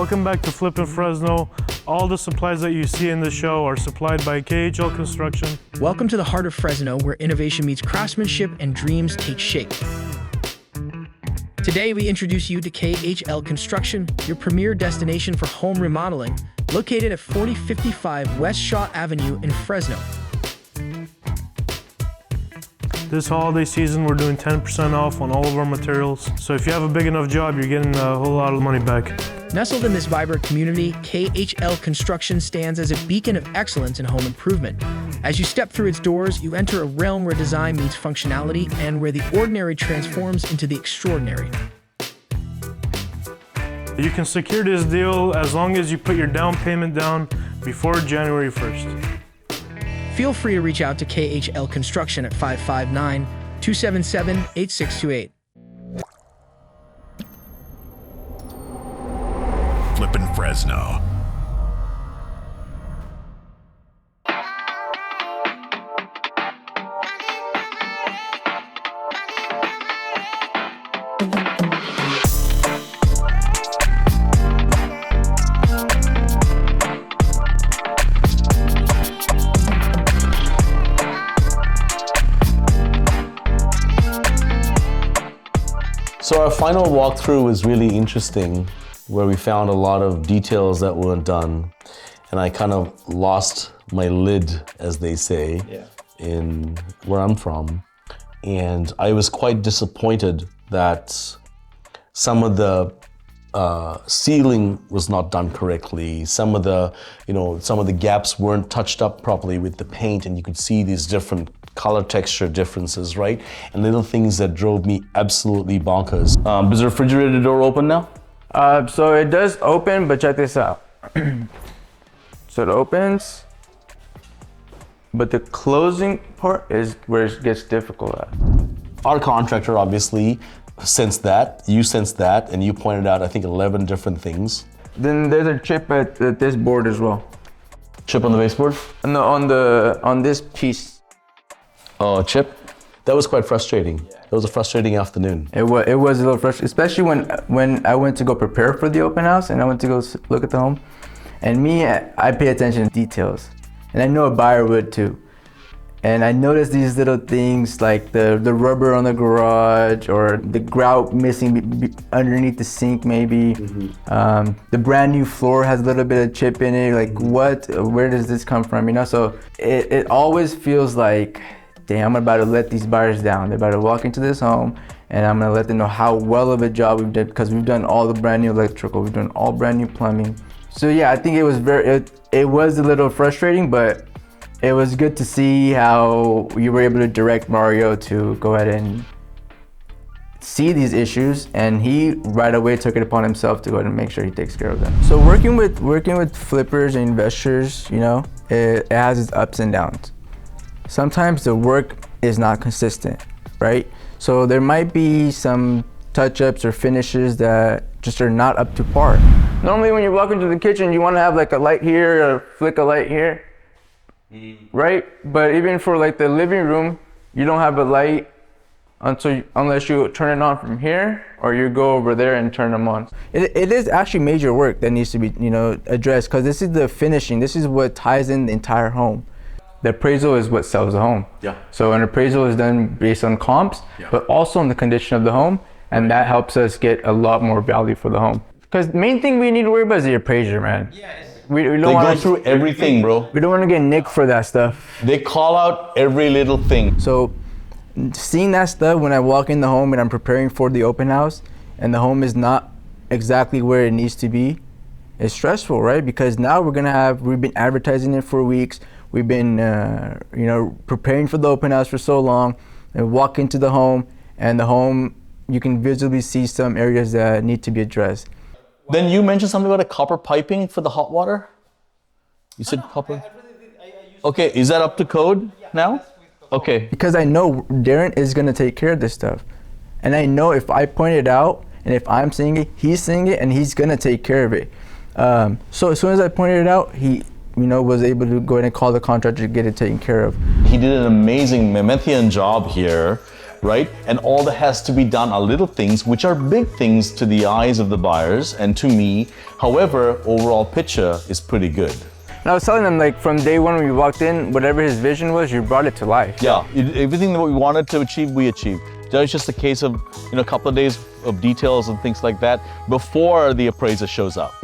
Welcome back to Flippin' Fresno. All the supplies that you see in the show are supplied by KHL Construction. Welcome to the heart of Fresno, where innovation meets craftsmanship and dreams take shape. Today, we introduce you to KHL Construction, your premier destination for home remodeling, located at 4055 West Shaw Avenue in Fresno. This holiday season, we're doing 10% off on all of our materials. So if you have a big enough job, you're getting a whole lot of money back. Nestled in this vibrant community, KHL Construction stands as a beacon of excellence in home improvement. As you step through its doors, you enter a realm where design meets functionality and where the ordinary transforms into the extraordinary. You can secure this deal as long as you put your down payment down before January 1st. Feel free to reach out to KHL Construction at 559-277-8628. Flippin' Fresno. So our final walkthrough was really interesting, where we found a lot of details that weren't done. And I kind of lost my lid, as they say, in where I'm from. And I was quite disappointed that some of the ceiling was not done correctly. Some of the gaps weren't touched up properly with the paint, and you could see these different color texture differences, right? And little things that drove me absolutely bonkers. Is the refrigerator door open now? So it does open, but check this out. So it opens, but the closing part is where it gets difficult at. Our contractor obviously sensed that, you sensed that, and you pointed out, I think, 11 different things. Then there's a chip at this board as well. Chip on the baseboard? No, on this piece. Oh, chip? That was quite frustrating. It was a frustrating afternoon. It was a little frustrating, especially when I went to go prepare for the open house and I went to go look at the home. And I pay attention to details. And I know a buyer would too. And I noticed these little things like the rubber on the garage, or the grout missing underneath the sink maybe. Mm-hmm. The brand new floor has a little bit of chip in it. Like where does this come from? You know, so it always feels like, damn, I'm about to let these buyers down. They're about to walk into this home and I'm gonna let them know how well of a job we've done, because we've done all the brand new electrical, we've done all brand new plumbing. So yeah, I think it was it was a little frustrating, but it was good to see how you were able to direct Mario to go ahead and see these issues, and he right away took it upon himself to go ahead and make sure he takes care of them. So working with flippers and investors, you know, it has its ups and downs. Sometimes the work is not consistent, right? So there might be some touch-ups or finishes that just are not up to par. Normally when you walk into the kitchen, you want to have like a light here, or flick a light here, right? But even for like the living room, you don't have a light unless you turn it on from here, or you go over there and turn them on. It is actually major work that needs to be, you know, addressed, because this is the finishing. This is what ties in the entire home. The appraisal is what sells the home. Yeah. So an appraisal is done based on comps, but also on the condition of the home, and that helps us get a lot more value for the home. Because the main thing we need to worry about is the appraiser, man. Yes. We don't they go through everything, bro. We don't want to get nicked for that stuff. They call out every little thing. So seeing that stuff when I walk in the home and I'm preparing for the open house, and the home is not exactly where it needs to be, it's stressful, right? Because now we've been advertising it for weeks. We've been, preparing for the open house for so long, and walk into the home, and the home, you can visibly see some areas that need to be addressed. Then you mentioned something about a copper piping for the hot water? You said copper? Okay, is that up to code now? Okay. Because I know Darren is gonna take care of this stuff. And I know if I point it out, and if I'm seeing it, he's seeing it, and he's gonna take care of it. So as soon as I pointed it out, he was able to go ahead and call the contractor to get it taken care of. He did an amazing Memethian job here right? And all that has to be done are little things, which are big things to the eyes of the buyers and to me. However, overall picture is pretty good. And I was telling them, like, from day one when we walked in, whatever his vision was, you brought it to life. Yeah, everything that we wanted to achieve, we achieved. It's just a case of, a couple of days of details and things like that before the appraiser shows up.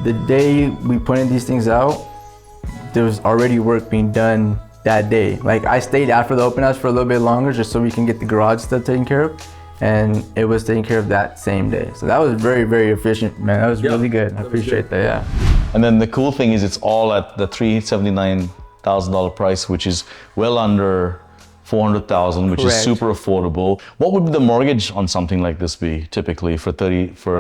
The day we pointed these things out, there was already work being done that day. Like, I stayed after the open house for a little bit longer just so we can get the garage stuff taken care of. And it was taken care of that same day. So that was very, very efficient, man. That was really good. I appreciate that, yeah. And then the cool thing is it's all at the $379,000 price, which is well under $400,000, which is super affordable. What would the mortgage on something like this be typically for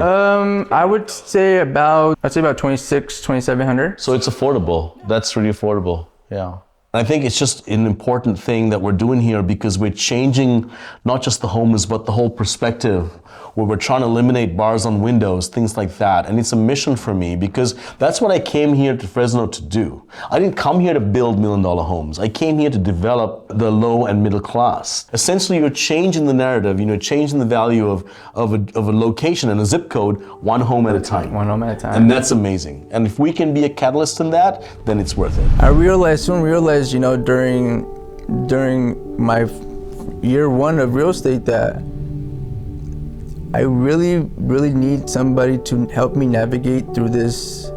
I would say about 2,600-2,700. So it's affordable. That's really affordable. Yeah. I think it's just an important thing that we're doing here because we're changing not just the homeless, but the whole perspective, where we're trying to eliminate bars on windows, things like that. And it's a mission for me because that's what I came here to Fresno to do. I didn't come here to build $1 million homes. I came here to develop the low and middle class. Essentially, you're changing the narrative, changing the value of a location and a zip code, one home at a time. One home at a time. And that's amazing. And if we can be a catalyst in that, then it's worth it. I soon realized, during my year one of real estate that I really, really need somebody to help me navigate through this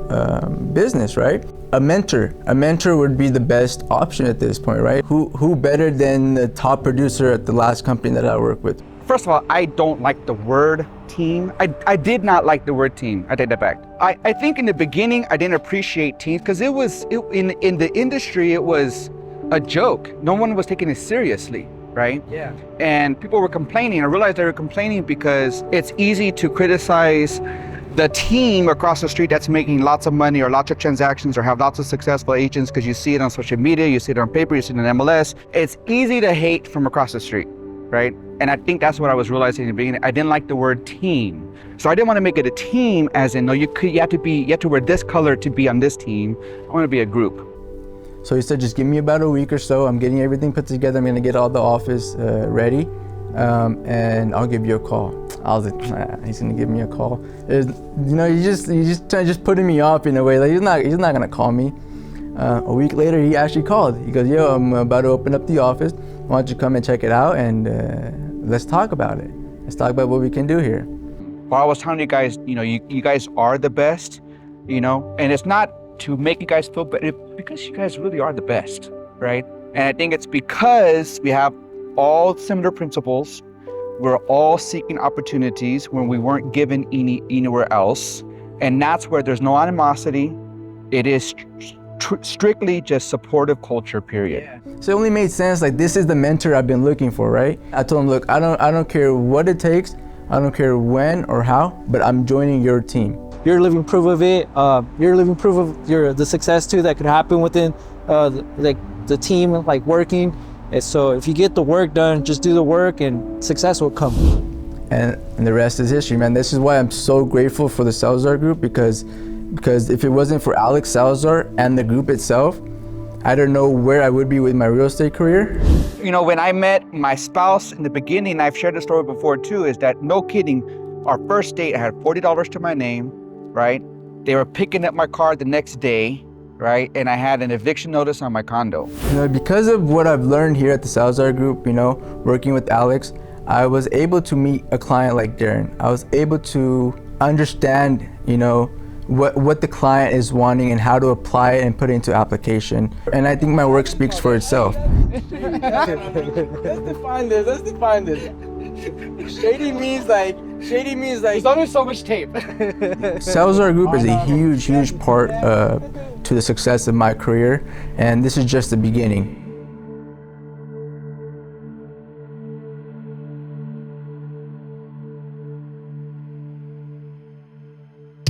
business, right? A mentor would be the best option at this point, right? Who better than the top producer at the last company that I worked with? First of all, I don't like the word team. I did not like the word team. I take that back. I think in the beginning, I didn't appreciate teams because in the industry, it was a joke. No one was taking it seriously, right? Yeah. And people were complaining. I realized they were complaining because it's easy to criticize the team across the street that's making lots of money or lots of transactions or have lots of successful agents because you see it on social media, you see it on paper, you see it on MLS. It's easy to hate from across the street, right? And I think that's what I was realizing in the beginning. I didn't like the word team. So I didn't want to make it a team as in, no, you have to wear this color to be on this team. I want to be a group. So he said, just give me about a week or so. I'm getting everything put together. I'm going to get all the office ready. And I'll give you a call. I was like, nah, he's going to give me a call. You just putting me off in a way. Like he's not going to call me. A week later, he actually called. He goes, yo, I'm about to open up the office. Why don't you come and check it out and let's talk about it. Let's talk about what we can do here. Well, I was telling you guys, you guys are the best, and it's not to make you guys feel better, because you guys really are the best, right? And I think it's because we have all similar principles. We're all seeking opportunities when we weren't given anywhere else. And that's where there's no animosity. It is strictly just supportive culture, period. Yeah. So it only made sense, like this is the mentor I've been looking for, right? I told him, look, I don't care what it takes. I don't care when or how, but I'm joining your team. You're living proof of it. You're living proof of the success too that could happen within the team, like working. And so if you get the work done, just do the work and success will come. And the rest is history, man. This is why I'm so grateful for the Salazar group because if it wasn't for Alex Salazar and the group itself, I don't know where I would be with my real estate career. When I met my spouse in the beginning, I've shared the story before too, is that no kidding, our first date, I had $40 to my name, right? They were picking up my car the next day, right? And I had an eviction notice on my condo. Because of what I've learned here at the Salazar group, working with Alex, I was able to meet a client like Darren. I was able to understand, what the client is wanting and how to apply it and put it into application. And I think my work speaks for itself. Let's define this. Shady means like there's only so much tape. Salazar Group is a huge part to the success of my career, and this is just the beginning.